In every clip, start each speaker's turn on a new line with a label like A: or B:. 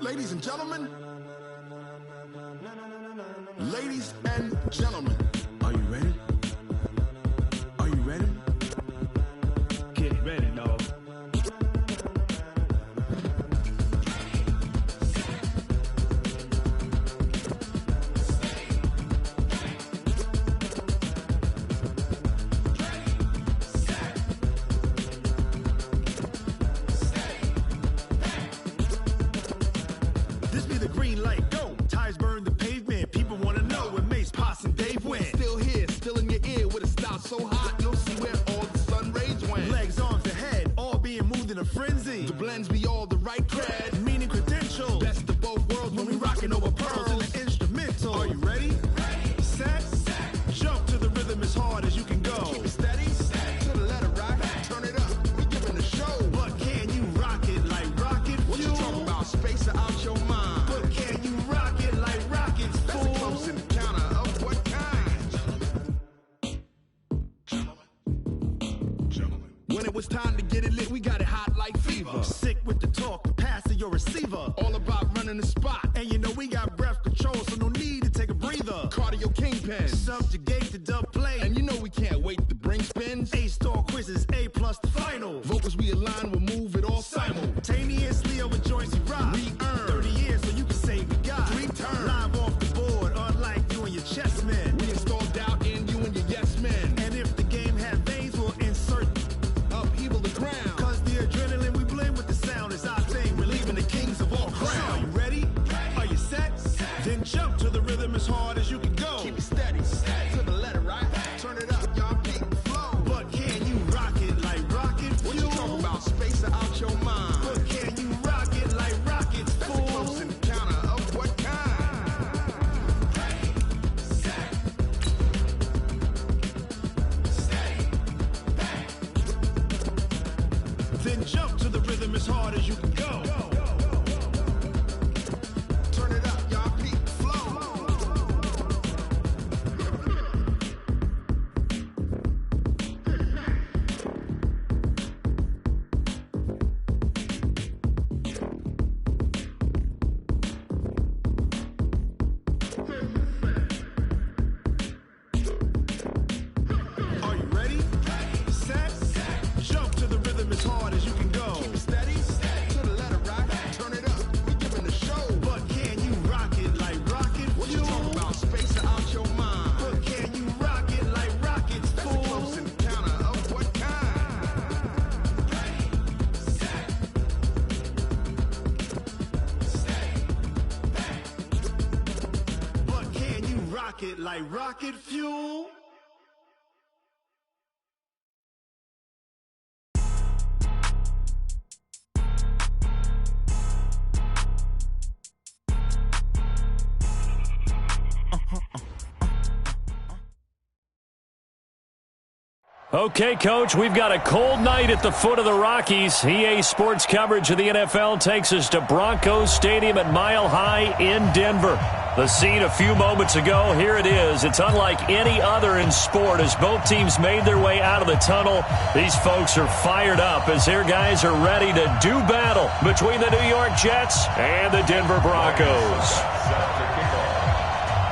A: Ladies and gentlemen, ladies and gentlemen, are you ready? Are you ready?
B: Get ready, dog.
A: This be the green light, go. Tires burn the pavement. People want to know where Mace, Poss, and Dave went. Still here, still in your ear with a style so hot, you'll see where all the sun rays went. Legs, arms, and head, all being moved in a frenzy. The blends be all the right cred, meaning credentials. Best of both worlds when we rocking over pearls in the instrumental. Are you ready? Set, jump to the rhythm as hard as you can go. Keep it steady, to the letter rock. Turn it up, we giving the show. But can you rock it like rocket fuel? What you talking about? Space or out your mind? But can you rock it like rockets, fool? That's a close encounter of what kind? Gentlemen. When it was time to get it lit, we got it hot like fever. Sick with the talk, the pass to your receiver. All about running the spot. And you know we got breath control, so no need to take a breather. Cardio kingpin. Subjugate the dub play. And you know we can't wait to bring spins. A-star quizzes, A+ the final. Vocals we align, we'll move it all simultaneously over joints we rock. We earn 30 years so you can say we got 3 turns. Live off the board, unlike you and your chess men. We install doubt in you and your yes men. And if the game had veins, we'll insert upheaval the ground. Cause the adrenaline we blend with the sound is our thing. We're leaving the kings of all crowns. So are you ready? Are you set? Then jump to the rhythm as hard as you can go. Keep it steady, to the letter right. Turn it up, y'all keep the flow. But can you rock it like rocket fuel? What you talking about? Space or out your mind? But can you rock it like rockets, fool? That's a close encounter of what kind? Then jump to the rhythm as hard as you can go. Turn it up, y'all peak flow. Are you ready? Set, jump to the rhythm as hard as you can go. Keep it steady, to the letter rock. Turn it up, we giving the show. But can you rock it like rocket fuel? What you talking about? Space or out your mind? But can you rock it like rockets, fool? That's a close encounter of what kind? But can you rock it like rocket fuel?
C: Okay, Coach, we've got a cold night at the foot of the Rockies. EA Sports coverage of the NFL takes us to Broncos Stadium at Mile High in Denver. The scene a few moments ago, here it is. It's unlike any other in sport as both teams made their way out of the tunnel. These folks are fired up as their guys are ready to do battle between the New York Jets and the Denver Broncos.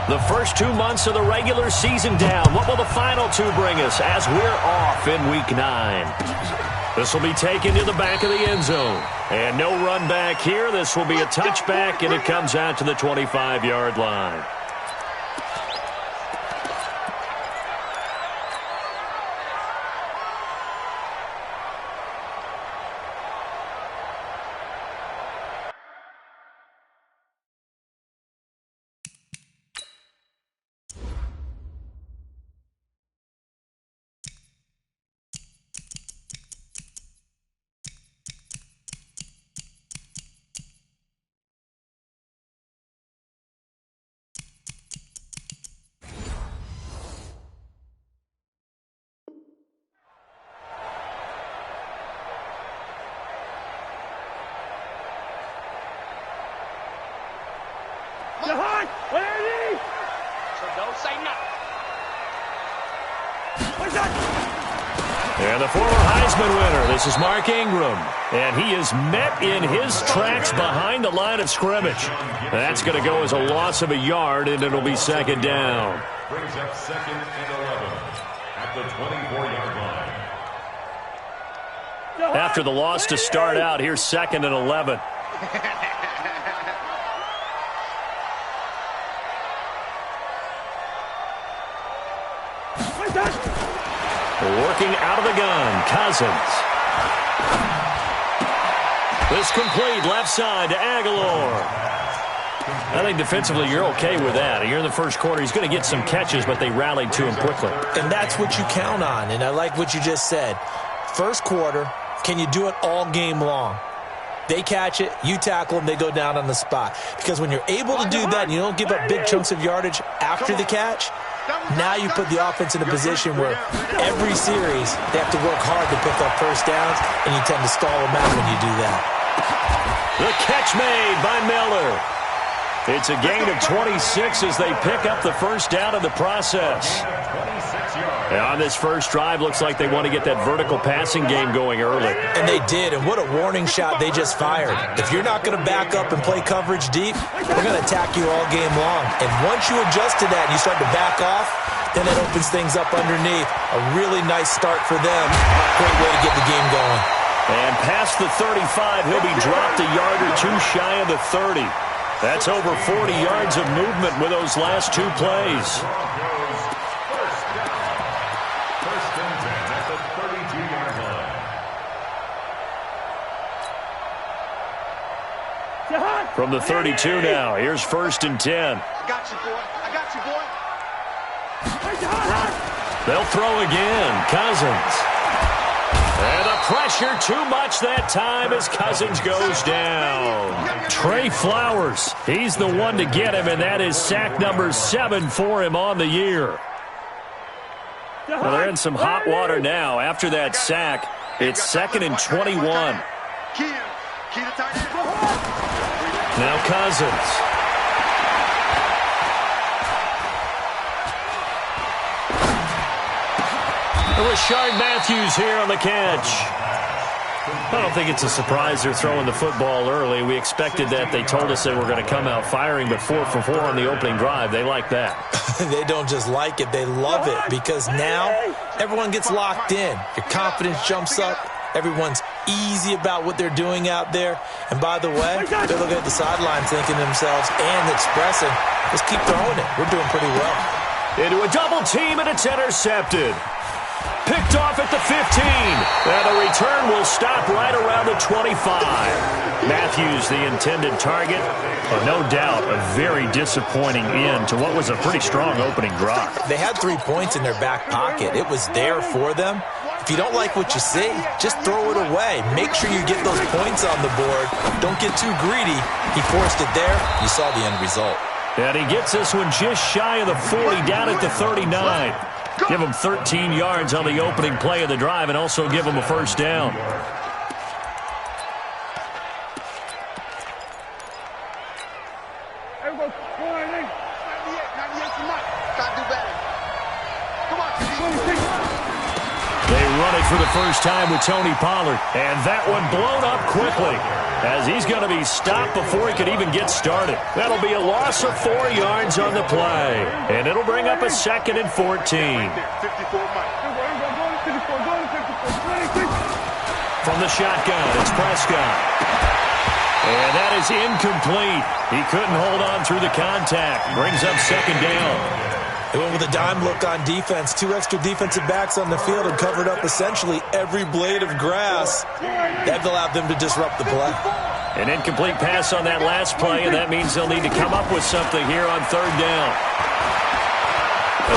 C: The first 2 months of the regular season down. What will the final 2 bring us as we're off in Week 9? This will be taken to the back of the end zone. And no run back here. This will be a touchback, and it comes out to the 25-yard line.
D: So don't say nothing.
B: What's that?
C: And the former Heisman winner, this is Mark Ingram. And he is met in his tracks behind the line of scrimmage. That's going to go as a loss of a yard, and it'll be second down.
D: Brings up 2nd and 11 at the 24-yard line.
C: After the loss to start out, here's 2nd and 11. Working out of the gun, Cousins. This complete left side to Aguilar. I think defensively you're okay with that. You're in the first quarter. He's going to get some catches, but they rallied to him quickly.
E: And that's what you count on, and I like what you just said. First quarter, can you do it all game long? They catch it, you tackle them, they go down on the spot. Because when you're able to do that and you don't give up big chunks of yardage after the catch, now you put the offense in a position where every series they have to work hard to pick up first downs, and you tend to stall them out when you do that.
C: The catch made by Miller. It's a gain of 26 as they pick up the first down in the process. And on this first drive, looks like they want to get that vertical passing game going early.
E: And they did, and what a warning shot they just fired. If you're not going to back up and play coverage deep, we're going to attack you all game long. And once you adjust to that and you start to back off, then it opens things up underneath. A really nice start for them. Great way to get the game going.
C: And past the 35, he'll be dropped a yard or two shy of the 30. That's over 40 yards of movement with those last two plays.
D: First and 10 at the 32-yard line.
C: From the 32 now, here's 1st and 10.
A: I got you, boy. I got you, boy.
C: They'll throw again. Cousins. And the pressure too much that time as Cousins goes down. Trey Flowers, he's the one to get him, and that is sack number 7 for him on the year. Well, they're in some hot water now. After that sack, it's 2nd and 21. Now Cousins. Rashard Matthews here on the catch. I don't think it's a surprise they're throwing the football early. We expected that. They told us they were going to come out firing, but 4 for 4 on the opening drive. They like that.
E: They don't just like it, they love it, because now everyone gets locked in. Your confidence jumps up. Everyone's easy about what they're doing out there. And by the way, they're looking at the sidelines thinking to themselves and expressing, just keep throwing it. We're doing pretty well.
C: Into a double team, and it's intercepted. Picked off at the 15. And the return will stop right around the 25. Matthews, the intended target. But no doubt, a very disappointing end to what was a pretty strong opening drive.
E: They had 3 points in their back pocket. It was there for them. If you don't like what you see, just throw it away. Make sure you get those points on the board. Don't get too greedy. He forced it there. You saw the end result.
C: And he gets this one just shy of the 40, down at the 39. Give him 13 yards on the opening play of the drive and also give him a first down. They run it for the first time with Tony Pollard. And that one blown up quickly as he's going to be stopped before he could even get started. That'll be a loss of 4 yards on the play. And it'll bring up a 2nd and 14. From the shotgun, it's Prescott. And that is incomplete. He couldn't hold on through the contact. Brings up 2nd down.
E: They went with a dime look on defense. 2 extra defensive backs on the field and covered up essentially every blade of grass. That allowed them to disrupt the play.
C: An incomplete pass on that last play, and that means they'll need to come up with something here on 3rd down.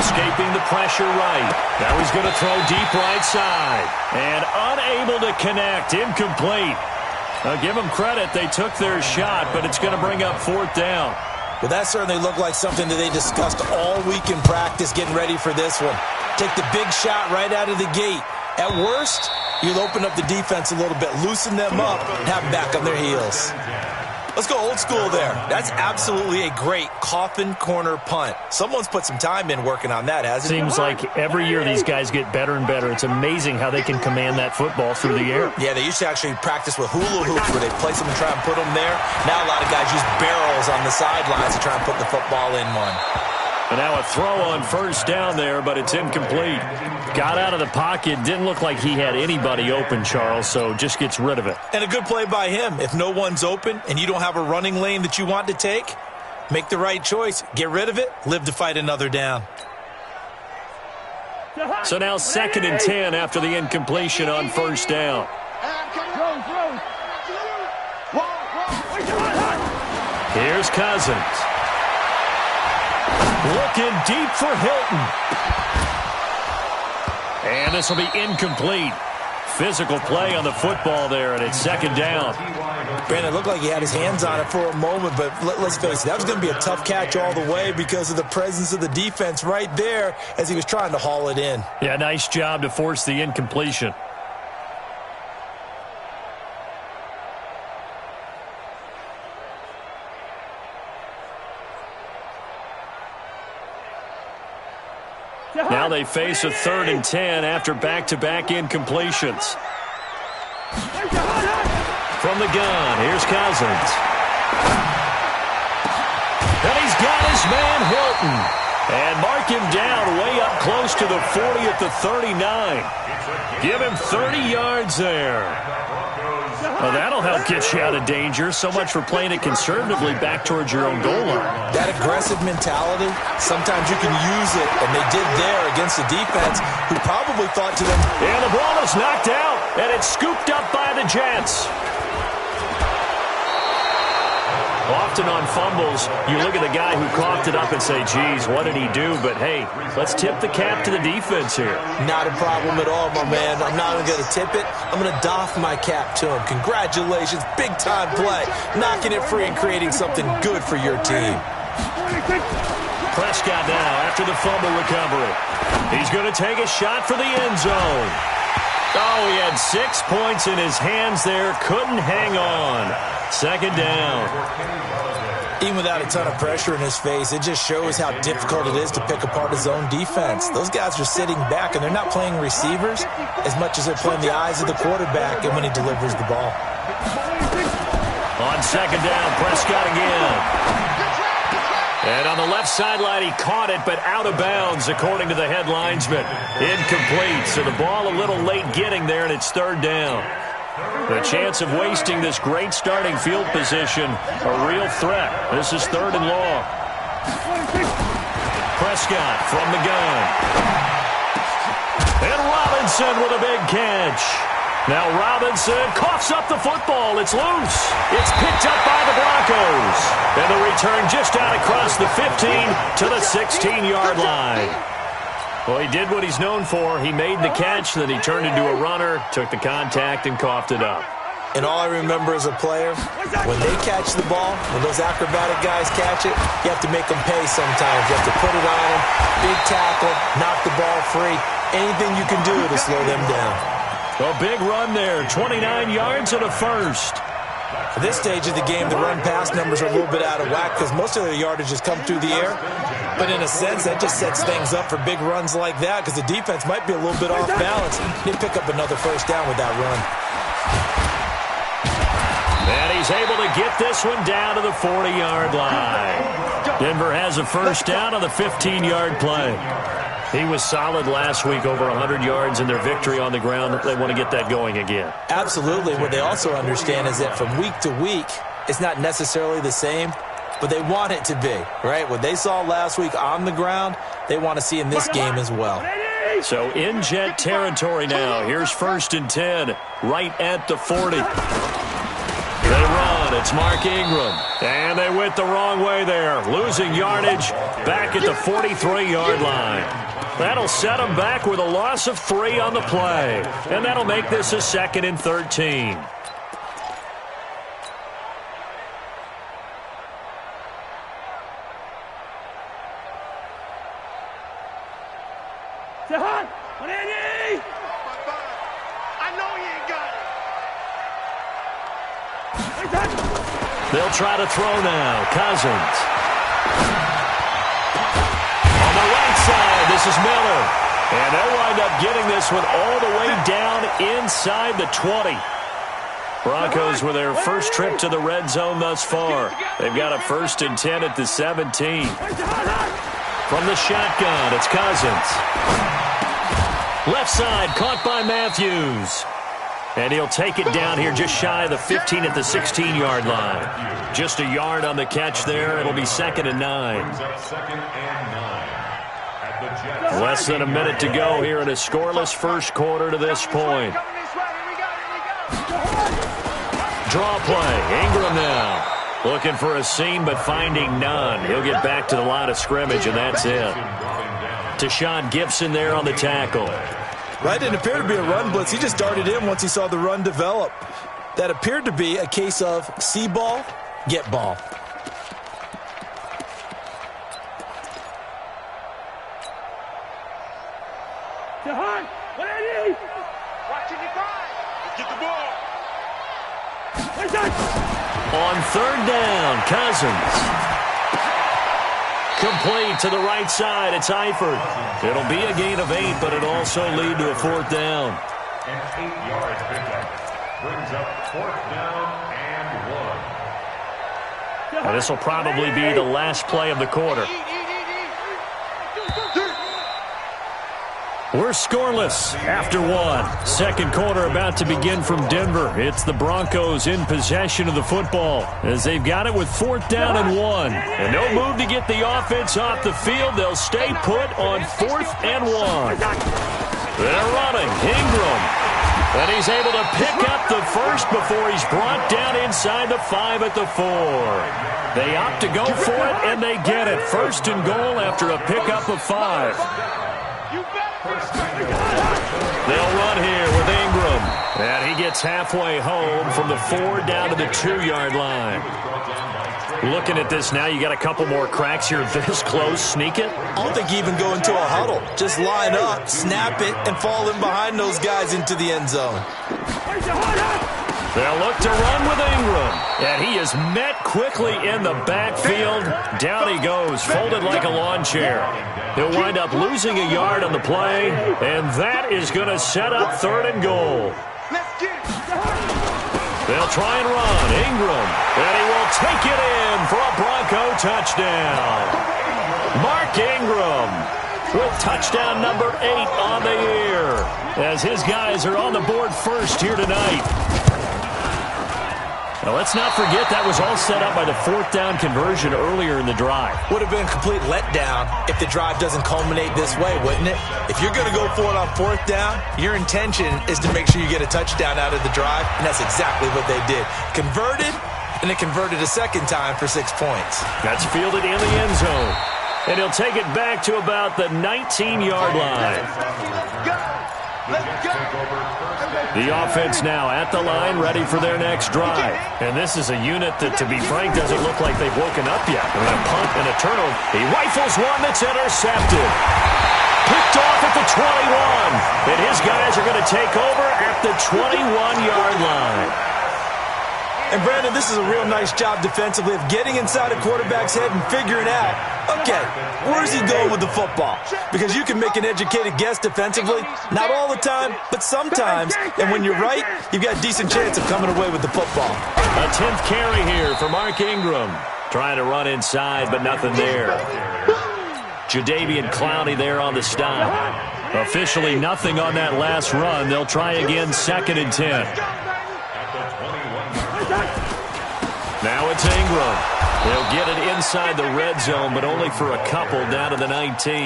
C: Escaping the pressure right. Now he's going to throw deep right side. And unable to connect. Incomplete. Now give them credit. They took their shot, but it's going to bring up 4th down.
E: Well, that certainly looked like something that they discussed all week in practice, getting ready for this one. Take the big shot right out of the gate. At worst, you'll open up the defense a little bit, loosen them up, and have them back on their heels. Let's go old school there. That's absolutely a great coffin corner punt. Someone's put some time in working on that, hasn't it?
C: Seems like every year these guys get better and better. It's amazing how they can command that football through the air.
E: Yeah, they used to actually practice with hula hoops where they place them and try and put them there. Now a lot of guys use barrels on the sidelines to try and put the football in one.
C: And now a throw on first down there, but it's incomplete. Got out of the pocket. Didn't look like he had anybody open, Charles, so just gets rid of it.
E: And a good play by him. If no one's open and you don't have a running lane that you want to take, make the right choice. Get rid of it. Live to fight another down.
C: So now 2nd and 10 after the incompletion on first down. Here's Cousins. Looking deep for Hilton. And this will be incomplete. Physical play on the football there, and it's 2nd down.
E: Brandon, it looked like he had his hands on it for a moment, but let's face it, that was going to be a tough catch all the way because of the presence of the defense right there as he was trying to haul it in.
C: Yeah, nice job to force the incompletion. Now they face a 3rd and 10 after back-to-back incompletions. From the gun, here's Cousins. And he's got his man Hilton. And mark him down way up close to the 40 at the 39. Give him 30 yards there. Well, that'll help get you out of danger. So much for playing it conservatively back towards your own goal line.
E: That aggressive mentality, sometimes you can use it, and they did there against the defense who probably thought to them.
C: And the ball is knocked out, and it's scooped up by the Jets. Often on fumbles, you look at the guy who coughed it up and say, geez, what did he do? But, hey, let's tip the cap to the defense here.
E: Not a problem at all, my man. I'm not even going to tip it. I'm going to doff my cap to him. Congratulations. Big-time play. Knocking it free and creating something good for your team.
C: Prescott now after the fumble recovery. He's going to take a shot for the end zone. Oh, he had 6 points in his hands there. Couldn't hang on. 2nd down.
E: Even without a ton of pressure in his face, it just shows how difficult it is to pick apart his own defense. Those guys are sitting back, and they're not playing receivers as much as they're playing the eyes of the quarterback and when he delivers the ball.
C: On 2nd down, Prescott again. And on the left sideline, he caught it, but out of bounds, according to the head linesman. Incomplete, so the ball a little late getting there, and it's 3rd down. The chance of wasting this great starting field position, a real threat. This is 3rd and long. Prescott from the gun. And Robinson with a big catch. Now Robinson coughs up the football. It's loose. It's picked up by the Broncos. And the return just out across the 15 to the 16-yard line. Well, he did what he's known for. He made the catch, then he turned into a runner, took the contact, and coughed it up.
E: And all I remember as a player, when they catch the ball, when those acrobatic guys catch it, you have to make them pay sometimes. You have to put it on them, big tackle, knock the ball free. Anything you can do to slow them down.
C: A big run there, 29 yards and a first.
E: At this stage of the game, the run-pass numbers are a little bit out of whack because most of their yardage has come through the air. But in a sense, that just sets things up for big runs like that because the defense might be a little bit off balance. They pick up another first down with that run.
C: And he's able to get this one down to the 40-yard line. Denver has a first down on the 15-yard play. He was solid last week, over 100 yards in their victory on the ground. They want to get that going again.
E: Absolutely. What they also understand is that from week to week, it's not necessarily the same, but they want it to be, right? What they saw last week on the ground, they want to see in this game as well.
C: So in Jet territory now. Here's 1st and 10, right at the 40. They run. It's Mark Ingram. And they went the wrong way there. Losing yardage back at the 43-yard line. That'll set them back with a loss of 3 on the play. And that'll make this a 2nd and 13. They'll try to throw now. Cousins. On the right side, this is Miller. And they'll wind up getting this one all the way down inside the 20. Broncos with their first trip to the red zone thus far. They've got a 1st and 10 at the 17. From the shotgun, it's Cousins. Left side, caught by Matthews. And he'll take it down here just shy of the 15 at the 16-yard line. Just a yard on the catch there. It'll be 2nd and 9. Less than a minute to go here in a scoreless first quarter to this point. Draw play. Ingram now. Looking for a seam, but finding none. He'll get back to the line of scrimmage, and that's it. Tashawn Gibson there on the tackle.
E: Right, didn't appear to be a run blitz. He just darted in once he saw the run develop. That appeared to be a case of see ball, get ball.
A: Get the ball.
C: On 3rd down, Cousins. Complete to the right side. It's Eifert. It'll be a gain of 8, but it'll also lead to a 4th down.
D: An 8-yard pickup brings up 4th down and 1.
C: And this will probably be the last play of the quarter. We're scoreless after 1. Second quarter about to begin from Denver. It's the Broncos in possession of the football as they've got it with 4th down and 1. And no move to get the offense off the field. They'll stay put on 4th and 1. They're running. Ingram. And he's able to pick up the first before he's brought down inside the 5 at the 4. They opt to go for it, and they get it. 1st and goal after a pickup of 5. They'll run here with Ingram. And he gets halfway home from the 4 down to the 2-yard line. Looking at this now, you got a couple more cracks here this close. Sneak it?
E: I don't think you even go into a huddle. Just line up, snap it, and fall in behind those guys into the end zone.
C: They'll look to run with Ingram. And he is met quickly in the backfield. Down he goes, folded like a lawn chair. He'll wind up losing a yard on the play, and that is going to set up 3rd and goal. They'll try and run. Ingram, and he will take it in for a Bronco touchdown. Mark Ingram with touchdown number 8 on the year as his guys are on the board first here tonight. Now, let's not forget that was all set up by the 4th down conversion earlier in the drive.
E: Would have been a complete letdown if the drive doesn't culminate this way, wouldn't it? If you're going to go for it on 4th down, your intention is to make sure you get a touchdown out of the drive, and that's exactly what they did. Converted, and it converted a second time for 6 points.
C: That's fielded in the end zone. And he'll take it back to about the 19-yard line. The offense now at the line, ready for their next drive. And this is a unit that, to be frank, doesn't look like they've woken up yet. I mean, a punt and a turnover. He rifles one that's intercepted. Picked off at the 21. And his guys are going to take over at the 21-yard line.
E: And, Brandon, this is a real nice job defensively of getting inside a quarterback's head and figuring out, okay, where's he going with the football? Because you can make an educated guess defensively. Not all the time, but sometimes. And when you're right, you've got a decent chance of coming away with the football.
C: A 10th carry here for Mark Ingram. Trying to run inside, but nothing there. Jadeveon Clowney there on the stop. Officially nothing on that last run. They'll try again 2nd and 10. Now it's Ingram. They'll get it inside the red zone, but only for a couple down to the 19.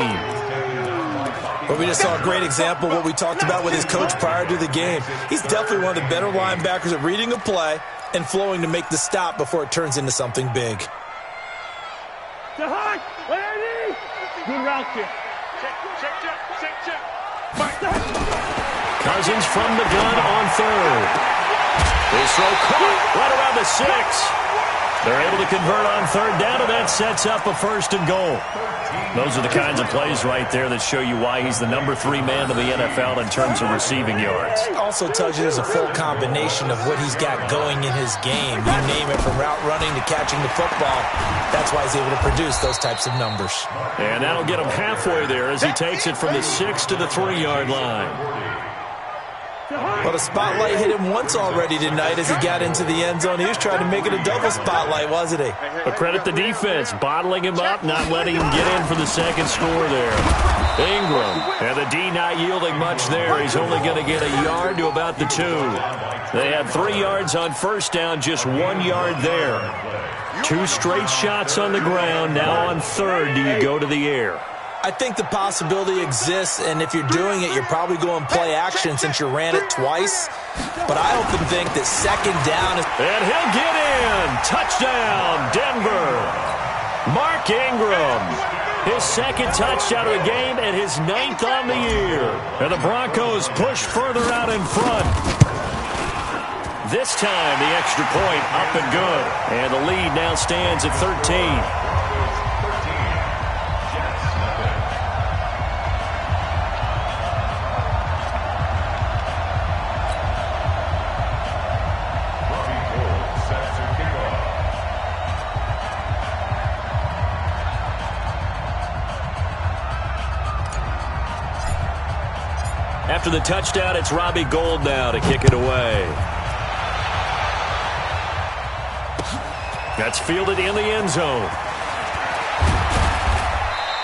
E: But we just saw a great example of what we talked about with his coach prior to the game. He's definitely one of the better linebackers at reading a play and flowing to make the stop before it turns into something big.
B: Good route here.
C: Cousins from the gun on 3rd. His throw caught right around the 6. They're able to convert on third down, and that sets up a first and goal. Those are the kinds of plays right there that show you why he's the number 3 man in the NFL in terms of receiving yards.
E: Also tells you there's a full combination of what he's got going in his game. You name it, from route running to catching the football. That's why he's able to produce those types of numbers.
C: And that'll get him halfway there as he takes it from the 6 to the 3-yard line.
E: Well, the spotlight hit him once already tonight as he got into the end zone. He was trying to make it a double spotlight, wasn't he?
C: But credit the defense, bottling him up, not letting him get in for the second score there. Ingram, and the D not yielding much there. He's only going to get a yard to about the 2. They had 3 yards on first down, just 1 yard there. 2 straight shots on the ground. Now on third, do you go to the air?
E: I think the possibility exists, and if you're doing it, you're probably going play action since you ran it twice. But I often think that second down is...
C: And he'll get in. Touchdown, Denver. Mark Ingram. His second touchdown of the game and his 9th on the year. And the Broncos push further out in front. This time, the extra point up and good. And the lead now stands at 13. After the touchdown, it's Robbie Gould now to kick it away. That's fielded in the end zone.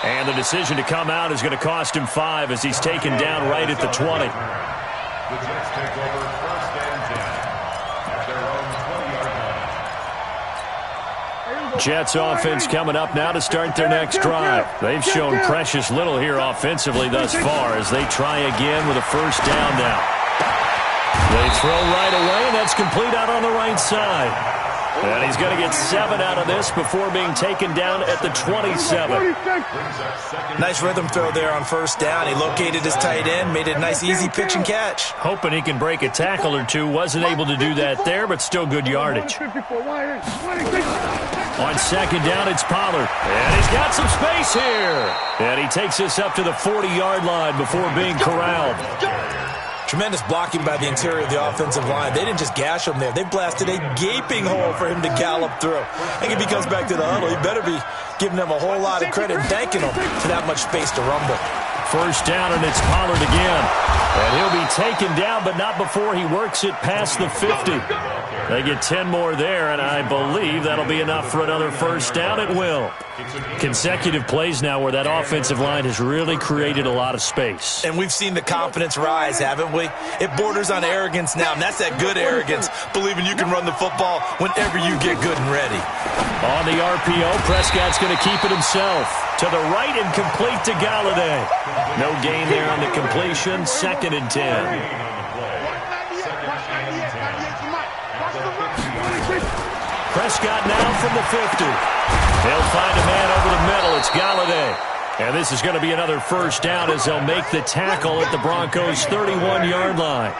C: And the decision to come out is going to cost him 5 as he's taken down right at the 20.
D: The Jets take over first and 10 at their own 20-yard line.
C: Jets offense coming up now to start their next drive. They've shown precious little here offensively thus far as they try again with a first down now. They throw right away, and that's complete out on the right side. And he's going to get 7 out of this before being taken down at the 27.
E: Nice rhythm throw there on first down. He located his tight end, made it a nice easy pitch and catch.
C: Hoping he can break a tackle or two. Wasn't able to do that there, but still good yardage. On second down, it's Pollard. And he's got some space here. And he takes this up to the 40-yard line before being corralled.
E: Tremendous blocking by the interior of the offensive line. They didn't just gash him there. They blasted a gaping hole for him to gallop through. I think if he comes back to the huddle, he better be giving them a whole lot of credit and thanking them for that much space to rumble.
C: First down, and it's Pollard again. And he'll be taken down, but not before he works it past the 50. They get 10 more there, and I believe that'll be enough for another first down. It will. Consecutive plays now where that offensive line has really created a lot of space.
E: And we've seen the confidence rise, haven't we? It borders on arrogance now, and that's that good arrogance, believing you can run the football whenever you get good and ready.
C: On the RPO, Prescott's going to keep it himself. To the right and complete to Galladay. No gain there on the completion. 2nd and 10. Prescott now from the 50. They'll find a man over the middle. It's Galladay. And this is going to be another first down as they'll make the tackle at the Broncos' 31-yard line.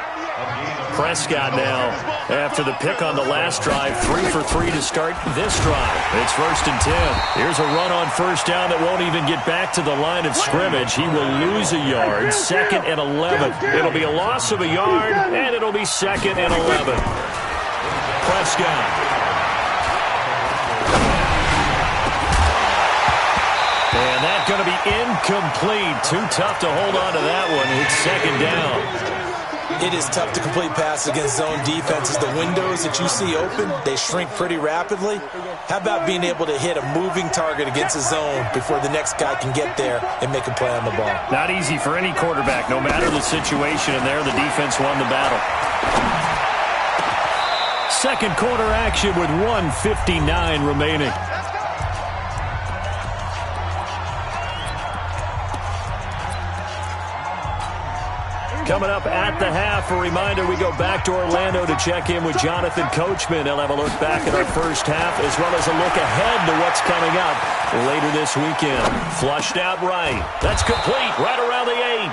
C: Prescott now, after the pick on the last drive, 3 for 3 to start this drive. It's 1st and 10. Here's a run on first down that won't even get back to the line of scrimmage. He will lose a yard. 2nd and 11. It'll be a loss of a yard, and it'll be 2nd and 11. Prescott. And that's going to be incomplete. Too tough to hold on to that one. It's 2nd down.
E: It is tough to complete passes against zone defenses. The windows that you see open, they shrink pretty rapidly. How about being able to hit a moving target against a zone before the next guy can get there and make a play on the ball?
C: Not easy for any quarterback, no matter the situation, and there the defense won the battle. Second quarter action with 1:59 remaining. Coming up at the half, a reminder, we go back to Orlando to check in with Jonathan Coachman. He'll have a look back at our first half as well as a look ahead to what's coming up later this weekend. Flushed out right. That's complete right around the 8.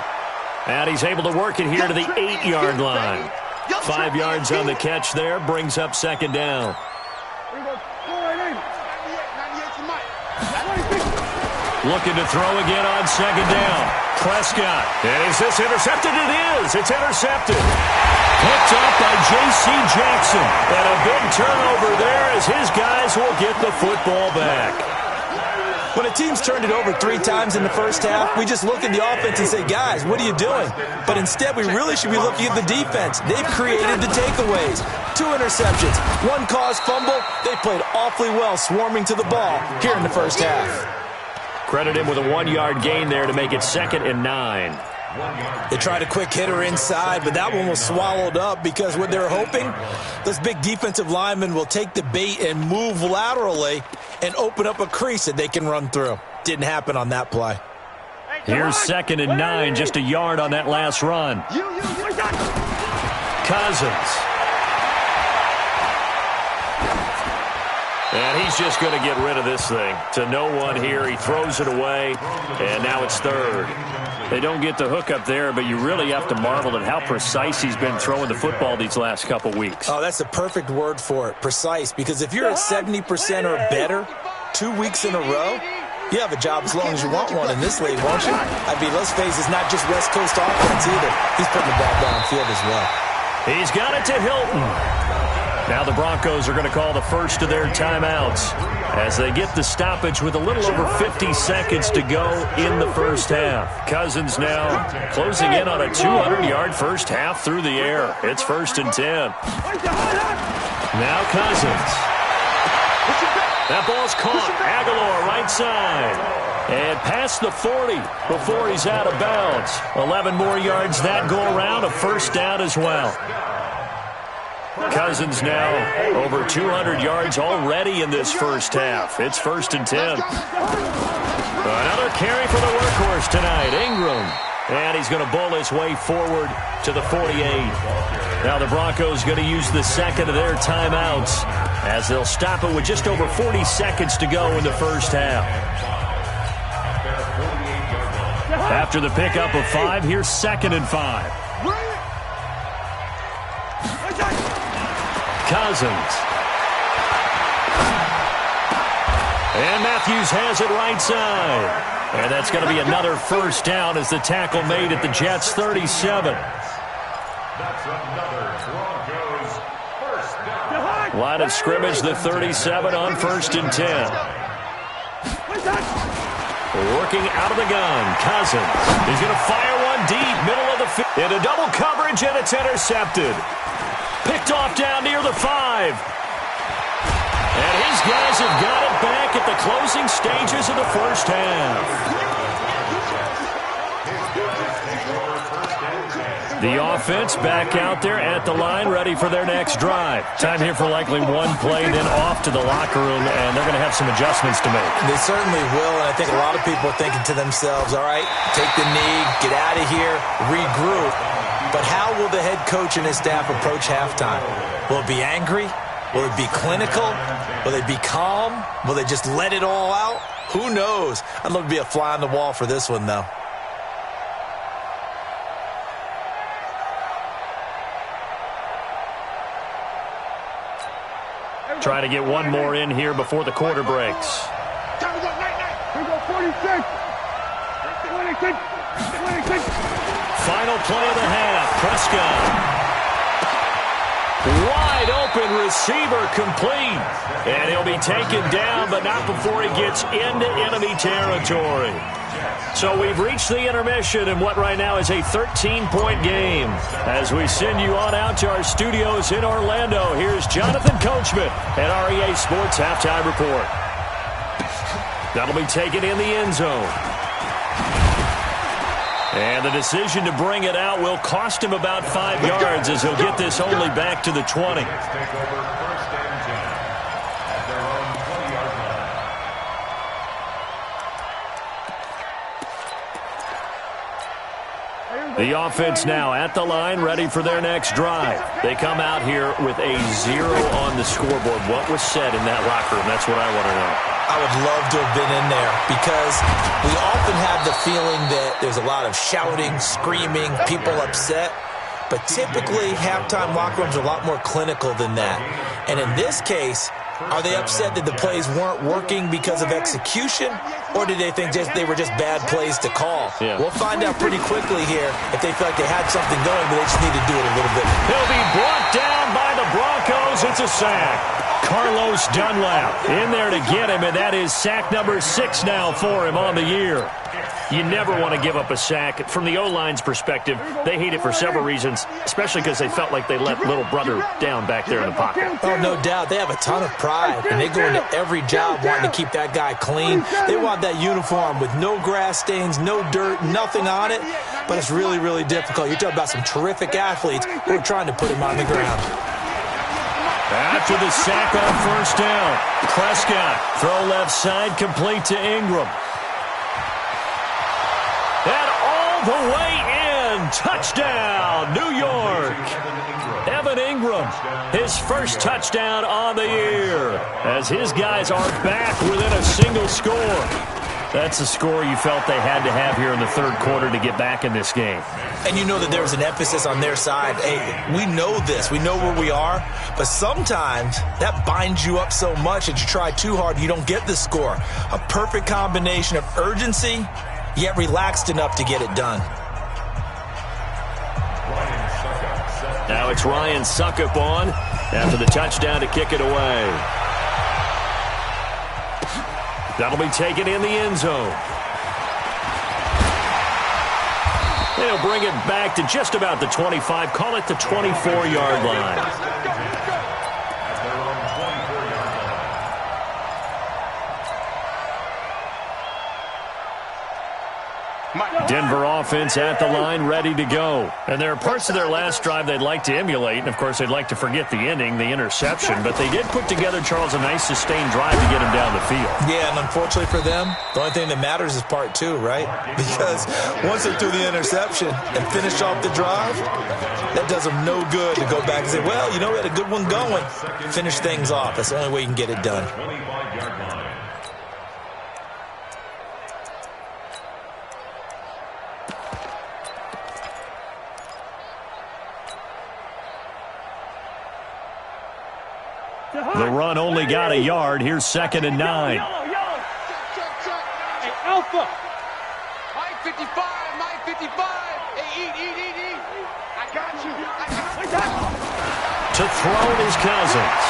C: And he's able to work it here to the 8-yard line. 5 yards on the catch there, brings up 2nd down. Looking to throw again on second down. Prescott. And is this intercepted? It is. It's intercepted. Picked up by J.C. Jackson. And a big turnover there as his guys will get the football back.
E: When a team's turned it over 3 times in the first half, we just look at the offense and say, guys, what are you doing? But instead, we really should be looking at the defense. They've created the takeaways. 2 interceptions, 1 caused fumble. They played awfully well swarming to the ball here in the first half.
C: Credit him with a 1-yard gain there to make it 2nd and 9.
E: They tried a quick hitter inside, but that one was swallowed up because what they're hoping, those big defensive linemen will take the bait and move laterally and open up a crease that they can run through. Didn't happen on that play.
C: Here's 2nd and 9, just a yard on that last run. Cousins. And he's just going to get rid of this thing. To no one here. He throws it away, and now it's 3rd. They don't get the hook up there, but you really have to marvel at how precise he's been throwing the football these last couple weeks.
E: Oh, that's a perfect word for it, precise, because if you're at 70% or better 2 weeks in a row, you have a job as long as you want one in this league, won't you? I mean, let's face it, it's not just West Coast offense either. He's putting the ball downfield as well.
C: He's got it to Hilton. Now the Broncos are going to call the first of their timeouts as they get the stoppage with a little over 50 seconds to go in the first half. Cousins now closing in on a 200-yard first half through the air. It's 1st and 10. Now Cousins. That ball's caught. Aguilar right side. And past the 40 before he's out of bounds. 11 more yards that go around. A first down as well. Cousins now over 200 yards already in this first half. It's 1st and 10. Another carry for the workhorse tonight, Ingram. And he's going to bowl his way forward to the 48. Now the Broncos going to use the 2nd of their timeouts as they'll stop it with just over 40 seconds to go in the first half. After the pickup of 5, here's 2nd and 5. Cousins. And Matthews has it right side. And that's going to be another first down as the tackle made at the Jets' 37.
D: That's another Broncos first down.
C: Line of scrimmage, the 37 on 1st and 10. Working out of the gun, Cousins. He's going to fire one deep, middle of the field. Into double coverage, and it's intercepted. Picked off down near the 5. And his guys have got it back at the closing stages of the first half. The offense back out there at the line, ready for their next drive. Time here for likely one play, then off to the locker room, and they're going to have some adjustments to make.
E: They certainly will, and I think a lot of people are thinking to themselves, all right, take the knee, get out of here, regroup. But how will the head coach and his staff approach halftime? Will it be angry? Will it be clinical? Will they be calm? Will they just let it all out? Who knows? I'd love to be a fly on the wall for this one, though.
C: Try to get one more in here before the quarter breaks.
B: Here we go, 46. 26. 26.
C: Final play of the half. Prescott. Wide open receiver complete. And he'll be taken down, but not before he gets into enemy territory. So we've reached the intermission in what right now is a 13-point game. As we send you on out to our studios in Orlando, here's Jonathan Coachman at REA Sports Halftime Report. That'll be taken in the end zone. And the decision to bring it out will cost him about 5 yards as he'll get this only back to the 20. The offense now at the line, ready for their next drive. They come out here with a 0 on the scoreboard. What was said in that locker room? That's what I want to know.
E: I would love to have been in there because we often have the feeling that there's a lot of shouting, screaming, people upset. But typically, halftime locker rooms are a lot more clinical than that. And in this case, Are they upset that the plays weren't working because of execution, or did they think they were just bad plays to call?
C: Yeah.
E: We'll find out pretty quickly here if they feel like they had something going, but they just need to do it a little bit.
C: He'll be brought down by the Broncos. It's a sack. Carlos Dunlap in there to get him, and that is sack number 6 now for him on the year. You never want to give up a sack. From the O-line's perspective, they hate it for several reasons, especially because they felt like they let little brother down back there in the pocket.
E: Oh, no doubt. They have a ton of pride, and they go into every job wanting to keep that guy clean. They want that uniform with no grass stains, no dirt, nothing on it, but it's really, really difficult. You're talking about some terrific athletes who are trying to put him on the ground.
C: After the sack on first down, Prescott, throw left side, complete to Ingram. And all the way in, touchdown, New York. Evan Ingram, his first touchdown on the year, as his guys are back within a single score. That's a score you felt they had to have here in the third quarter to get back in this game.
E: And you know that there was an emphasis on their side. Hey, we know this. We know where we are. But sometimes that binds you up so much that you try too hard, you don't get the score. A perfect combination of urgency, yet relaxed enough to get it done.
C: Now it's Ryan Suckup on after the touchdown to kick it away. That'll be taken in the end zone. They'll bring it back to just about the 25. Call it the 24-yard line. Denver offense at the line, ready to go. And there are parts of their last drive they'd like to emulate. And, of course, they'd like to forget the ending, the interception. But they did put together, Charles, a nice sustained drive to get him down the field.
E: Yeah, and unfortunately for them, the only thing that matters is part 2, right? Because once they threw the interception and finished off the drive, that does them no good to go back and say, well, you know, we had a good one going. Finish things off. That's the only way you can get it done.
C: The run only got a yard. Here's 2nd and 9.
B: Hey, Alpha. Mike 55, Mike 55. Hey, eat. I got you.
C: To throw is Cousins.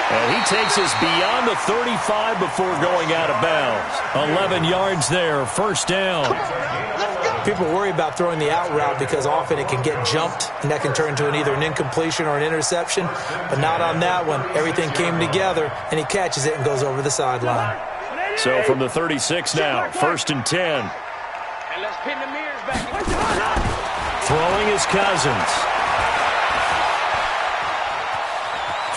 C: And he takes us beyond the 35 before going out of bounds. 11 yards there, first down.
E: People worry about throwing the out route because often it can get jumped, and that can turn into either an incompletion or an interception. But not on that one. Everything came together, and he catches it and goes over the sideline.
C: So from the 36 now, 1st and 10.
B: And let's pin the mirrors back.
C: Throwing is Cousins.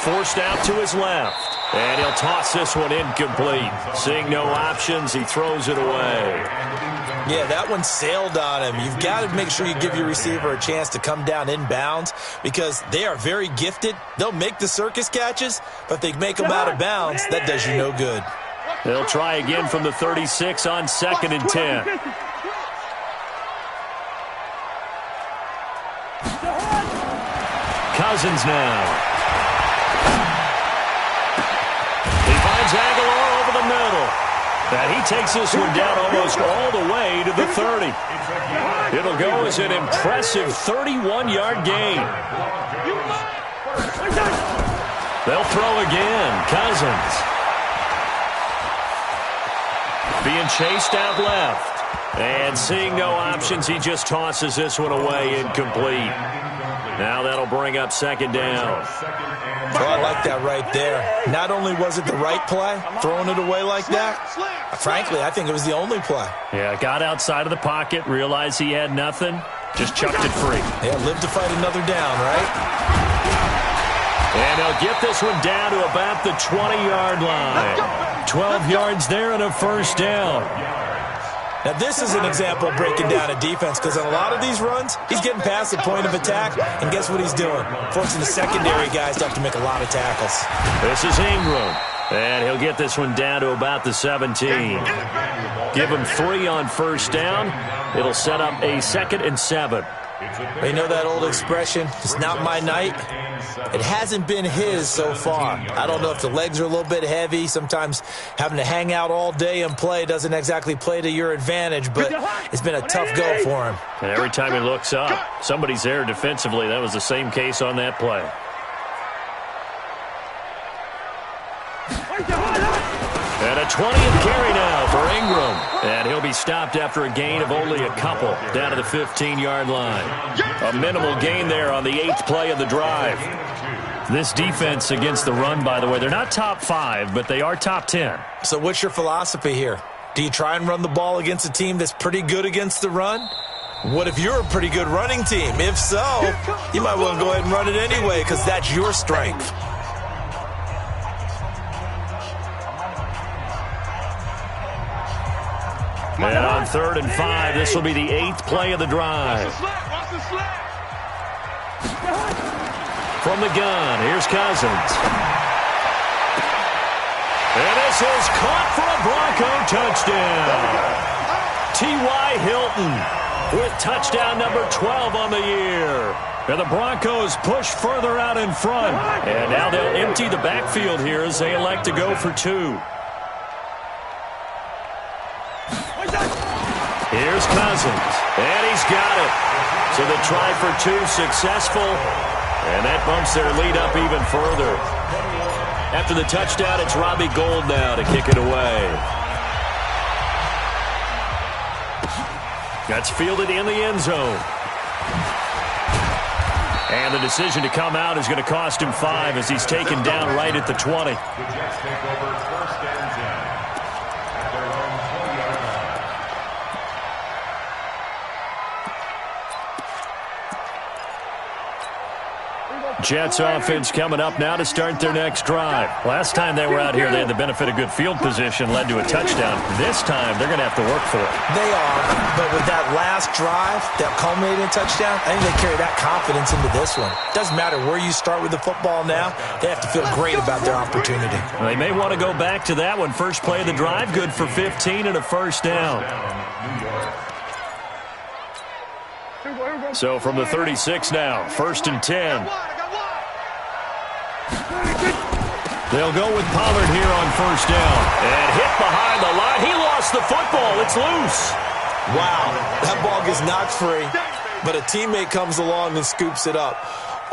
C: Forced out to his left. And he'll toss this one incomplete. Seeing no options, he throws it away.
E: Yeah, that one sailed on him. You've got to make sure you give your receiver a chance to come down inbounds because they are very gifted. They'll make the circus catches, but if they make them out of bounds, that does you no good.
C: They'll try again from the 36 on 2nd and 10. Cousins now. He finds Aguilar over the middle. And he takes this one down almost all the way to the 30. It'll go as an impressive 31-yard gain. They'll throw again. Cousins. Being chased out left. And seeing no options, he just tosses this one away incomplete. Now that'll bring up 2nd down.
E: Oh, I like that right there. Not only was it the right play, throwing it away like that, frankly, I think it was the only play.
C: Yeah, got outside of the pocket, realized he had nothing, just chucked it free.
E: Yeah, live to fight another down, right?
C: And they'll get this one down to about the 20-yard line. 12 yards there and a first down.
E: Now, this is an example of breaking down a defense because on a lot of these runs, he's getting past the point of attack, and guess what he's doing? Forcing the secondary guys to have to make a lot of tackles.
C: This is Ingram, and he'll get this one down to about the 17. Give him 3 on first down. It'll set up a 2nd and 7.
E: You know that old expression, it's not my night? It hasn't been his so far. I don't know if the legs are a little bit heavy. Sometimes having to hang out all day and play doesn't exactly play to your advantage, but it's been a tough go for him.
C: And every time he looks up, somebody's there defensively. That was the same case on that play. And a 20th carry now for Ingram. And he'll be stopped after a gain of only a couple down to the 15-yard line. A minimal gain there on the 8th play of the drive. This defense against the run, by the way, they're not top 5, but they are top 10.
E: So what's your philosophy here? Do you try and run the ball against a team that's pretty good against the run? What if you're a pretty good running team? If so, you might want to go ahead and run it anyway because that's your strength.
C: And on 3rd and 5, this will be the 8th play of the drive. From the gun, here's Cousins. And this is caught for a Bronco touchdown. T.Y. Hilton with touchdown number 12 on the year. And the Broncos push further out in front. And now they'll empty the backfield here as they elect to go for 2. Here's Cousins, and he's got it. So the try for 2 successful, and that bumps their lead up even further. After the touchdown, it's Robbie Gould now to kick it away. That's fielded in the end zone. And the decision to come out is going to cost him 5 as he's taken down right at the 20.
D: The Jets take over 1st and 10. At their own 20-yard line.
C: Jets offense coming up now to start their next drive. Last time they were out here, they had the benefit of good field position, led to a touchdown. This time, they're going to have to work for it.
E: They are, but with that last drive that culminated in a touchdown, I think they carry that confidence into this one. Doesn't matter where you start with the football now, they have to feel great about their opportunity.
C: They may want to go back to that one. First play of the drive, good for 15 and a first down. So from the 36 now, 1st and 10. They'll go with Pollard here on 1st down. And hit behind the line. He lost the football. It's loose.
E: Wow, that ball gets knocked free, but a teammate comes along and scoops it up.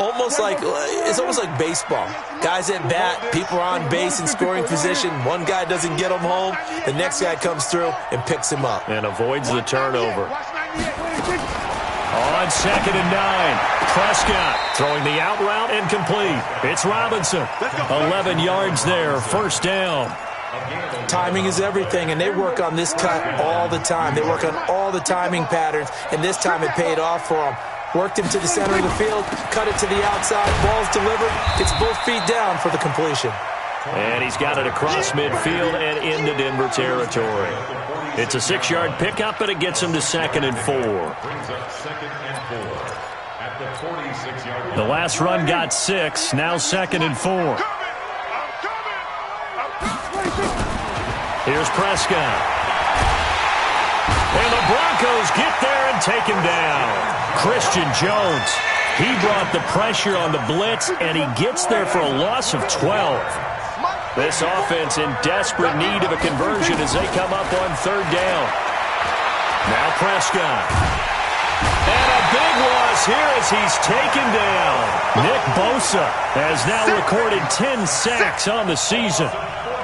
E: It's almost like baseball. Guys at bat, people are on base in scoring position. One guy doesn't get him home. The next guy comes through and picks him up.
C: And avoids the turnover. On 2nd and 9, Prescott throwing the out route and complete. It's Robinson. 11 yards there, 1st down.
E: Timing is everything, and they work on this cut all the time. They work on all the timing patterns, and this time it paid off for them. Worked him to the center of the field, cut it to the outside, ball's delivered, gets both feet down for the completion.
C: And he's got it across midfield and into Denver territory. It's a 6-yard pickup, but it gets him to 2nd and 4. The last run got 6, now 2nd and 4. Here's Prescott. And the Broncos get there and take him down. Christian Jones, he brought the pressure on the blitz, and he gets there for a loss of 12. This offense in desperate need of a conversion as they come up on 3rd down. Now Prescott. And a big loss here as he's taken down. Nick Bosa has now recorded 10 sacks on the season.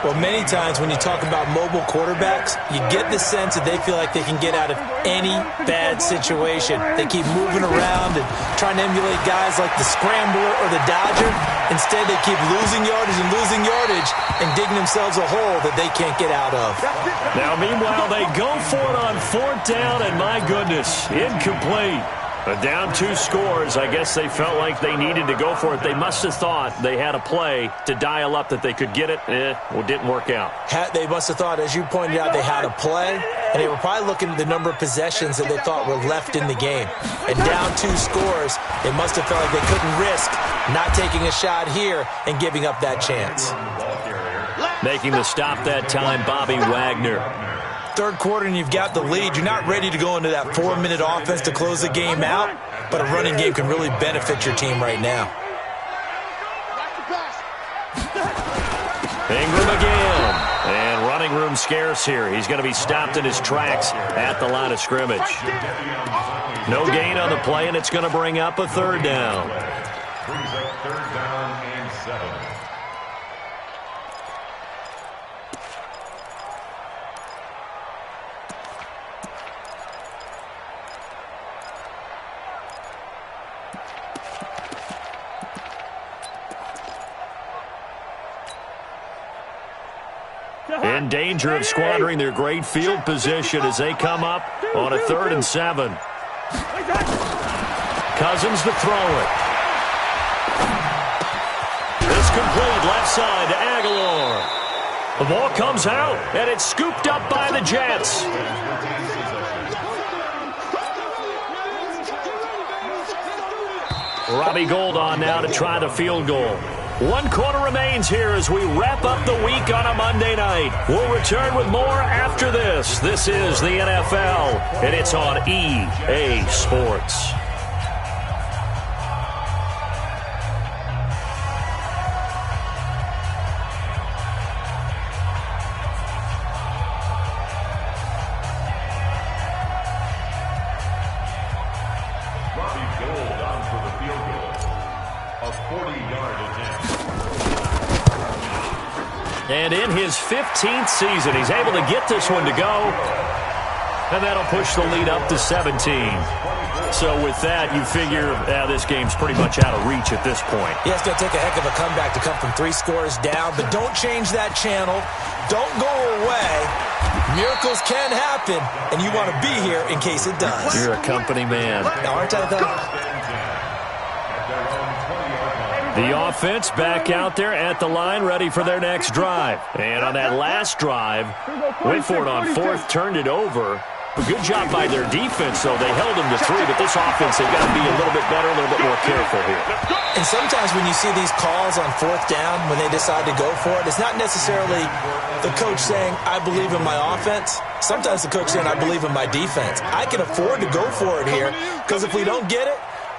E: Well, many times when you talk about mobile quarterbacks, you get the sense that they feel like they can get out of any bad situation. They keep moving around and trying to emulate guys like the Scrambler or the Dodger. Instead, they keep losing yardage and digging themselves a hole that they can't get out of.
C: Now, meanwhile, they go for it on 4th down, and my goodness, incomplete. But down 2 scores, I guess they felt like they needed to go for it. They must have thought they had a play to dial up that they could get it. Well, it didn't work out.
E: They must have thought, as you pointed out, they had a play, and they were probably looking at the number of possessions that they thought were left in the game. And down 2 scores, they must have felt like they couldn't risk not taking a shot here and giving up that chance.
C: Making the stop that time, Bobby Wagner.
E: 3rd quarter and you've got the lead. You're not ready to go into that 4-minute offense to close the game out. but a running game can really benefit your team right now.
C: Ingram again. And running room scarce here. He's going to be stopped in his tracks at the line of scrimmage. No gain on the play, and it's going to bring up a third down.
D: Brings up third down and 7.
C: In danger of squandering their great field position as they come up on a 3rd and 7. Cousins to throw it. It's complete left side to Aguilar. The ball comes out, and it's scooped up by the Jets. Robbie Gould on now to try the field goal. 1 quarter remains here as we wrap up the week on a Monday night. We'll return with more after this. This is the NFL, and it's on EA Sports.
D: Robbie Gould on for the field goal. A 40-yard attempt.
C: And in his 15th season, he's able to get this one to go. And that'll push the lead up to 17. So with that, you figure this game's pretty much out of reach at this point.
E: Yeah, it's going to take a heck of a comeback to come from 3 scores down. But don't change that channel. Don't go away. Miracles can happen, and you want to be here in case it does.
C: You're a company man.
E: Aren't I, though?
C: The offense back out there at the line, ready for their next drive. And on that last drive, went for it on 4th, turned it over. A good job by their defense, though. They held them to 3, but this offense, they've got to be a little bit better, a little bit more careful here.
E: And sometimes when you see these calls on 4th down, when they decide to go for it, it's not necessarily the coach saying, I believe in my offense. Sometimes the coach saying, I believe in my defense. I can afford to go for it here, because if we don't get it,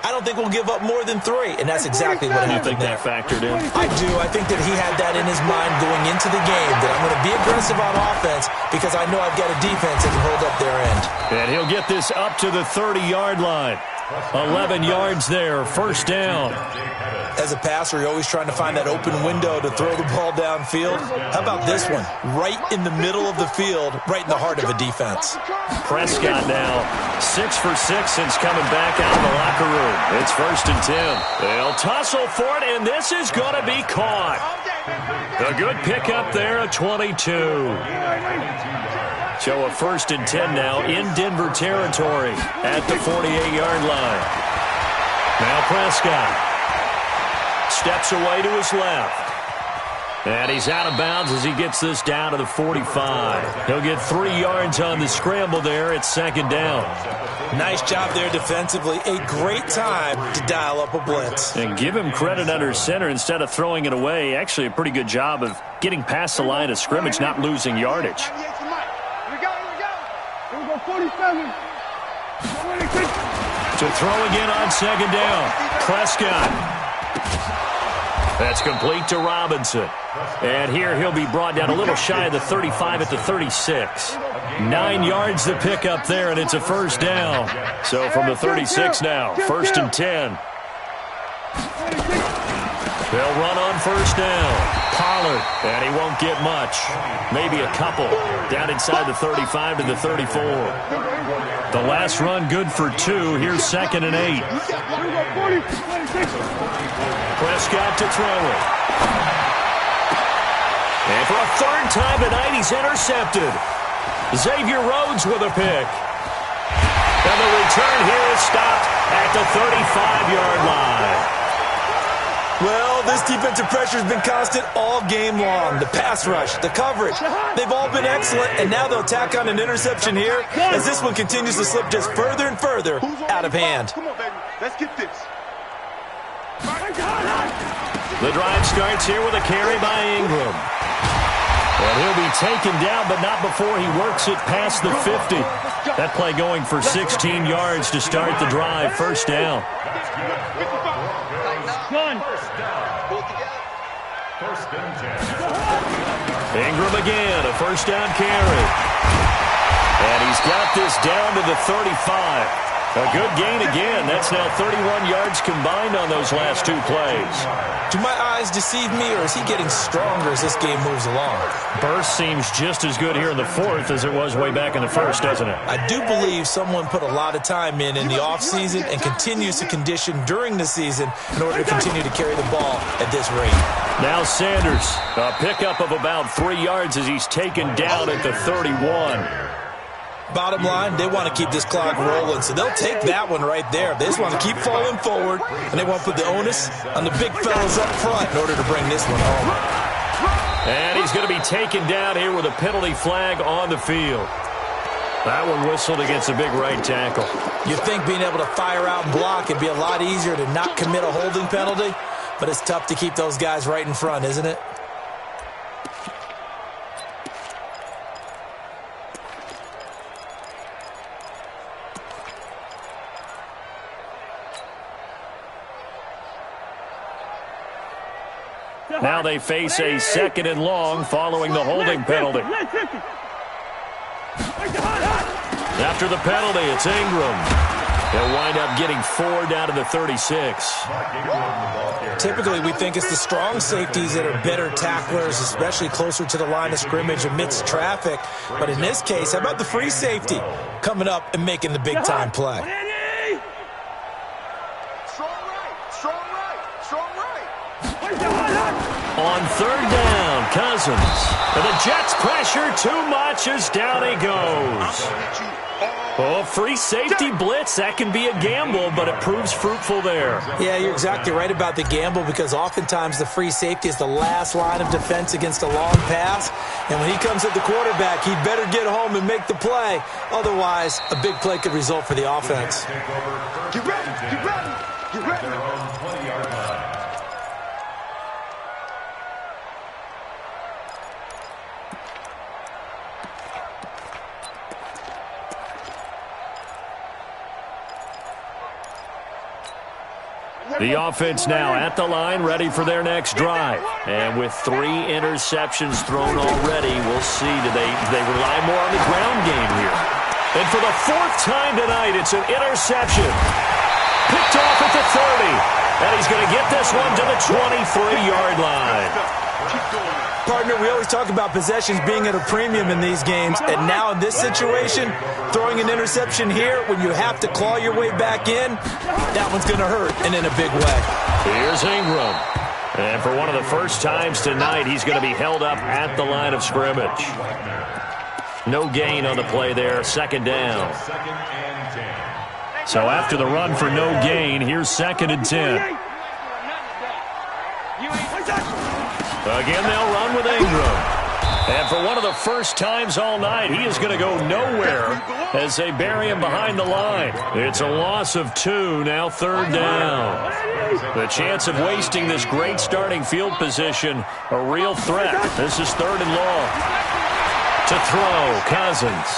E: I don't think we'll give up more than 3, and that's exactly what happened there.
C: You think that factored in?
E: I do. I think that he had that in his mind going into the game, that I'm going to be aggressive on offense because I know I've got a defense that can hold up their end.
C: And he'll get this up to the 30-yard line. 11 yards there, 1st down.
E: As a passer, you're always trying to find that open window to throw the ball downfield. How about this one? Right in the middle of the field, right in the heart of a defense.
C: Prescott now 6 for 6 since coming back out of the locker room. It's 1st and 10. They'll tussle for it, and this is going to be caught. A good pickup there at 22. So a 1st and 10 now in Denver territory at the 48-yard line. Now Prescott steps away to his left. And he's out of bounds as he gets this down to the 45. He'll get 3 yards on the scramble there. It's 2nd down.
E: Nice job there defensively. A great time to dial up a blitz.
C: And give him credit under center instead of throwing it away. Actually a pretty good job of getting past the line of scrimmage, not losing yardage.
B: Here we go, 47.
C: To throw again on 2nd down. Prescott. That's complete to Robinson. And here he'll be brought down a little shy of the 35 at the 36. 9 yards to pick up there, and it's a 1st down. So from the 36 now, 1st and 10. They'll run on 1st down. Pollard, and he won't get much. Maybe a couple. Down inside the 35 to the 34. The last run good for 2. Here's 2nd and 8. Prescott to throw it. And for a 3rd time tonight, he's intercepted. Xavier Rhodes with a pick. And the return here is stopped at the 35-yard line.
E: Well, this defensive pressure has been constant all game long. The pass rush, the coverage, they've all been excellent, and now they'll tack on an interception here as this one continues to slip just further and further out of hand.
B: Come on, baby. Let's get this.
C: The drive starts here with a carry by Ingram. And he'll be taken down, but not before he works it past the 50. That play going for 16 yards to start the drive. First down. Ingram again, a first down carry. And he's got this down to the 35. A good gain again. That's now 31 yards combined on those last two plays.
E: Do my eyes deceive me, or is he getting stronger as this game moves along?
C: Burst seems just as good here in the fourth as it was way back in the first, doesn't it?
E: I do believe someone put a lot of time in the offseason and continues to condition during the season in order to continue to carry the ball at this rate.
C: Now Sanders, a pickup of about 3 yards as he's taken down at the 31.
E: Bottom line, they want to keep this clock rolling, so they'll take that one right there. They just want to keep falling forward, and they want to put the onus on the big fellas up front in order to bring this one home.
C: And he's going to be taken down here with a penalty flag on the field. That one whistled against a big right tackle.
E: You'd think being able to fire out and block would be a lot easier to not commit a holding penalty, but it's tough to keep those guys right in front, isn't it?
C: Now they face a second and long following the holding penalty. After the penalty, it's Ingram. He'll wind up getting 4 down to the 36.
E: Typically, we think it's the strong safeties that are better tacklers, especially closer to the line of scrimmage amidst traffic. But in this case, how about the free safety coming up and making the big-time play?
C: On third down, Cousins. And the Jets pressure too much as down he goes. Oh, free safety blitz, that can be a gamble, but it proves fruitful there.
E: Yeah, you're exactly right about the gamble because oftentimes the free safety is the last line of defense against a long pass. And when he comes at the quarterback, he'd better get home and make the play. Otherwise, a big play could result for the offense.
A: Get ready, get ready, get ready.
C: The offense now at the line, ready for their next drive. And with 3 interceptions thrown already, we'll see, do they rely more on the ground game here. And for the 4th time tonight, it's an interception. Picked off at the 30. And he's going to get this one to the 23-yard line.
E: Partner, we always talk about possessions being at a premium in these games, and now in this situation, throwing an interception here when you have to claw your way back in, that one's going to hurt, and in a big way.
C: Here's Ingram. And for one of the first times tonight, he's going to be held up at the line of scrimmage. No gain on the play there, second down. So after the run for no gain, here's 2nd and 10. Again, they'll run with Ingram. And for one of the first times all night, he is going to go nowhere as they bury him behind the line. It's a loss of 2, now 3rd down. The chance of wasting this great starting field position, a real threat. This is 3rd and long. To throw, Cousins.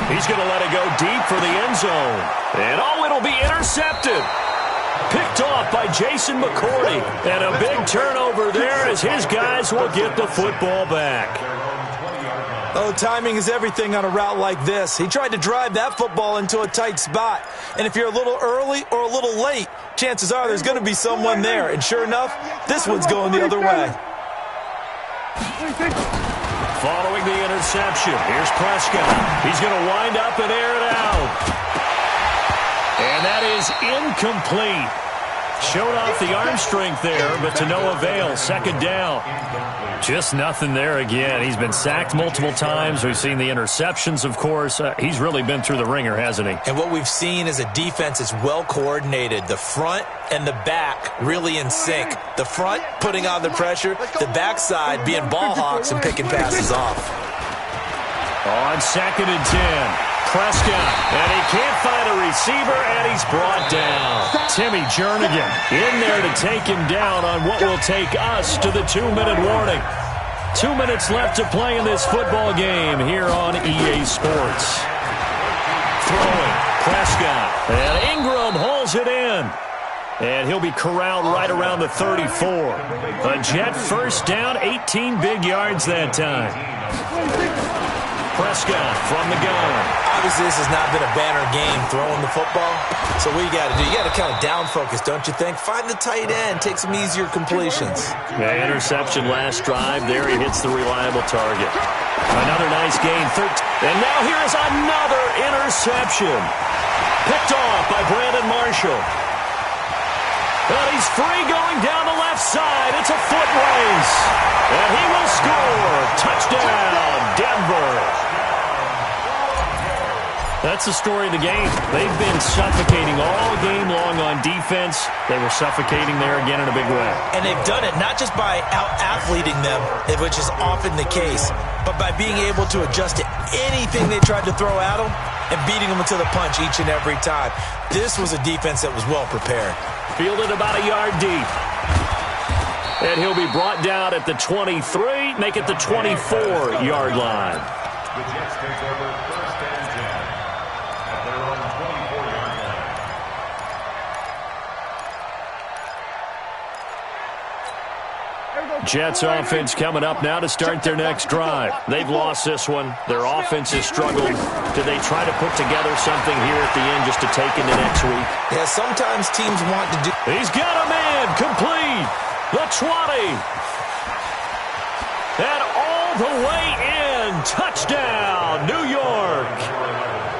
C: He's going to let it go deep for the end zone. And it'll be intercepted. Picked off by Jason McCourty. And a big turnover there as his guys will get the football back.
E: Oh, timing is everything on a route like this. He tried to drive that football into a tight spot. And if you're a little early or a little late, chances are there's going to be someone there. And sure enough, this one's going the other way.
C: Following the interception, here's Prescott. He's going to wind up and air it out. And that is incomplete. Showed off the arm strength there, but to no avail. 2nd down. Just nothing there again. He's been sacked multiple times. We've seen the interceptions, of course. He's really been through the ringer, hasn't he?
E: And what we've seen is a defense that's well coordinated. The front and the back really in sync. The front putting on the pressure. The backside being ball hawks and picking passes off.
C: On 2nd and 10. Prescott, and he can't find a receiver, and he's brought down. Timmy Jernigan in there to take him down on what will take us to the 2-minute warning. 2 minutes left to play in this football game here on EA Sports. Throwing, Prescott, and Ingram hauls it in. And he'll be corralled right around the 34. A Jet first down, 18 big yards that time. Prescott from the gun.
E: Obviously, this has not been a banner game throwing the football. So what you got to do, you got to kind of down focus, don't you think? Find the tight end, take some easier completions.
C: Yeah, interception last drive. There he hits the reliable target. Another nice gain. And now here is another interception. Picked off by Brandon Marshall. And he's free going down the left side. It's a foot race. And he will score. Touchdown, Denver. That's the story of the game. They've been suffocating all game long on defense. They were suffocating there again in a big way.
E: And they've done it not just by out-athleting them, which is often the case, but by being able to adjust to anything they tried to throw at them and beating them to the punch each and every time. This was a defense that was well prepared.
C: Fielded about a yard deep. And he'll be brought down at the 23, make it the 24-yard line.
D: The Jets take over first and 10 at their own 24-yard line.
C: Jets offense coming up now to start their next drive. They've lost this one. Their offense has struggled. Do they try to put together something here at the end just to take into next week?
E: Yeah, sometimes teams want to do...
C: He's got a man complete. The 20. And all the way in. Touchdown, New York.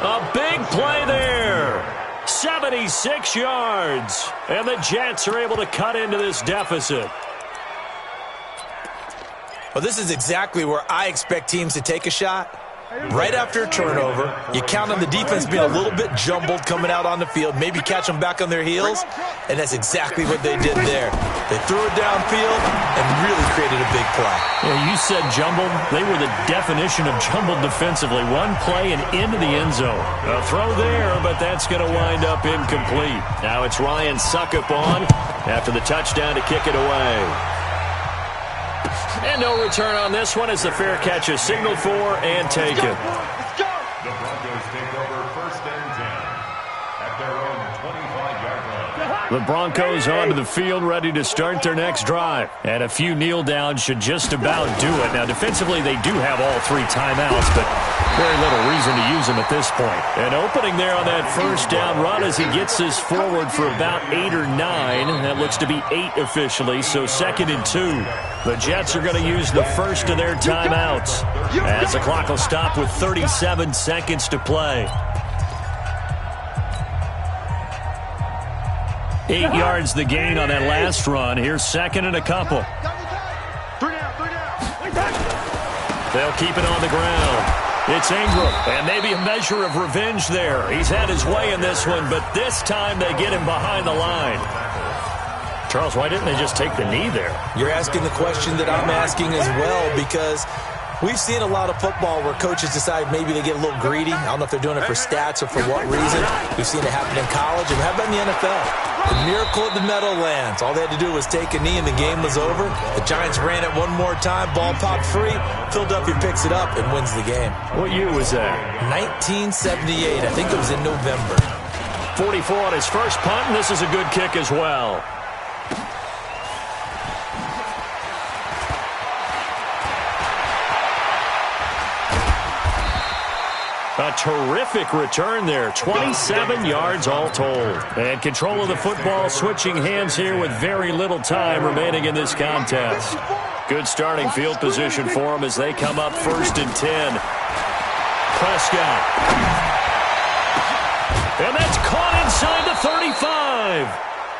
C: A big play there. 76 yards. And the Jets are able to cut into this deficit.
E: Well, this is exactly where I expect teams to take a shot. Right after a turnover, you count on the defense being a little bit jumbled coming out on the field, maybe catch them back on their heels, and that's exactly what they did there. They threw it downfield and really created a big play.
C: Yeah, you said jumbled. They were the definition of jumbled defensively. One play and into the end zone. A throw there, but that's going to wind up incomplete. Now it's Ryan Suckup on after the touchdown to kick it away. And no return on this one as the fair catch is signaled for and taken.
D: The Broncos take over first and 10 at their own 25-yard line.
C: The Broncos onto the field ready to start their next drive. And a few kneel downs should just about do it. Now defensively they do have all three timeouts, but very little reason to use them at this point. And opening there on that first down run as he gets this forward for about 8 or 9. That looks to be 8 officially, so 2nd and 2. The Jets are going to use the first of their timeouts as the clock will stop with 37 seconds to play. 8 yards the gain on that last run. Here's 2nd and a couple. They'll keep it on the ground. It's Ingram, and maybe a measure of revenge there. He's had his way in this one, but this time they get him behind the line. Charles, why didn't they just take the knee there?
E: You're asking the question that I'm asking as well, because we've seen a lot of football where coaches decide maybe they get a little greedy. I don't know if they're doing it for stats or for what reason. We've seen it happen in college, and how about in the NFL? The miracle of the Meadowlands. All they had to do was take a knee, and the game was over. The Giants ran it one more time. Ball popped free. Philadelphia picks it up and wins the game.
C: What year was that?
E: 1978. I think it was in November.
C: 44 on his first punt, and this is a good kick as well. A terrific return there. 27 yards all told. And control of the football switching hands here with very little time remaining in this contest. Good starting field position for them as they come up 1st and 10. Prescott. And that's caught inside the 35.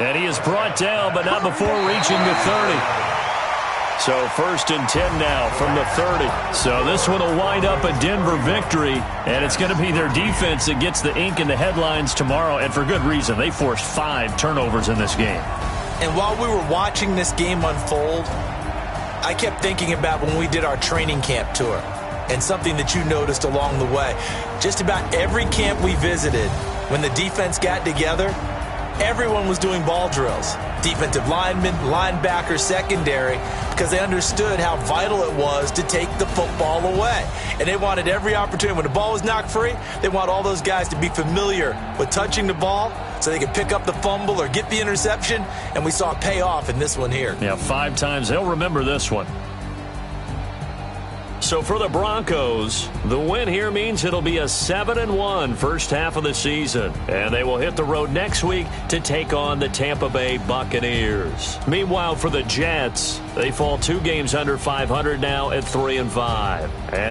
C: And he is brought down, but not before reaching the 30. So 1st and 10 now from the 30. So this one will wind up a Denver victory, and it's going to be their defense that gets the ink in the headlines tomorrow, and for good reason. They forced 5 turnovers in this game.
E: And while we were watching this game unfold, I kept thinking about when we did our training camp tour and something that you noticed along the way. Just about every camp we visited, when the defense got together, everyone was doing ball drills. defensive linemen, linebacker, secondary, because they understood how vital it was to take the football away. And they wanted every opportunity. When the ball was knocked free, they want all those guys to be familiar with touching the ball so they could pick up the fumble or get the interception, and we saw it pay off in this one here.
C: Yeah, 5 times. They'll remember this one. So for the Broncos, the win here means it'll be a 7-1 first half of the season. And they will hit the road next week to take on the Tampa Bay Buccaneers. Meanwhile, for the Jets, they fall 2 games under 500 now at 3-5.